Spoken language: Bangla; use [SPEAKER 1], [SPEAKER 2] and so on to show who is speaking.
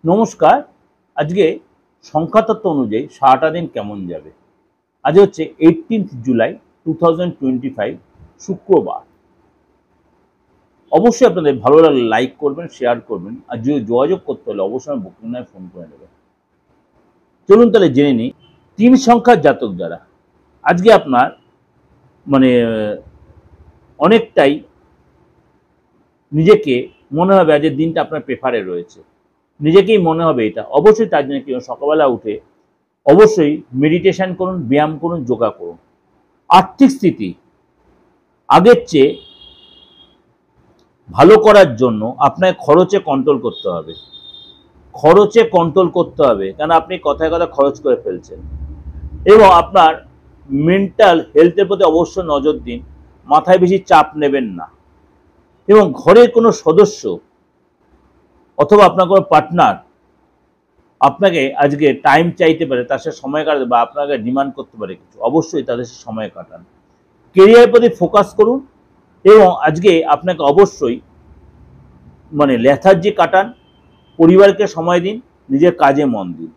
[SPEAKER 1] নমস্কার। আজকে সংখ্যাতত্ত্ব অনুযায়ী সারাটা দিন কেমন যাবে। আজ হচ্ছে 18 জুলাই 2025 শুক্রবার। অবশ্যই আপনাদের ভালো লাগলে লাইক করবেন, শেয়ার করবেন, আর যদি যোগাযোগ করতে হলে অবশ্যই বুকিং নায় ফোন করে নেবেন। চলুন তাহলে জেনে নিই 3 সংখ্যার জাতক যারা আজকে আপনার মানে অনেকটাই নিজেকে মনে হবে আজকের দিনটা আপনার প্রেফারে রয়েছে, নিজেকেই মনে হবে এটা। অবশ্যই তার জন্য কি সকালবেলা উঠে অবশ্যই মেডিটেশন করুন, ব্যায়াম করুন, যোগা করুন। আর্থিক স্থিতি আগের চেয়ে ভালো করার জন্য আপনাকে খরচে কন্ট্রোল করতে হবে, কেন আপনি কথায় কথা খরচ করে ফেলছেন। এবং আপনার মেন্টাল হেলথের প্রতি অবশ্যই নজর দিন, মাথায় বেশি চাপ নেবেন না। এবং ঘরের কোনো সদস্য অথবা আপনার কোনো পার্টনার আপনাকে আজকে টাইম চাইতে পারে, তার সাথে সময় কাটাতে বা আপনাকে ডিমান্ড করতে পারে কিছু, অবশ্যই তাদের সাথে সময় কাটান। কেরিয়ারের প্রতি ফোকাস করুন এবং আজকে আপনাকে অবশ্যই লেথার্জি কাটান, পরিবারকে সময় দিন, নিজের কাজে মন দিন।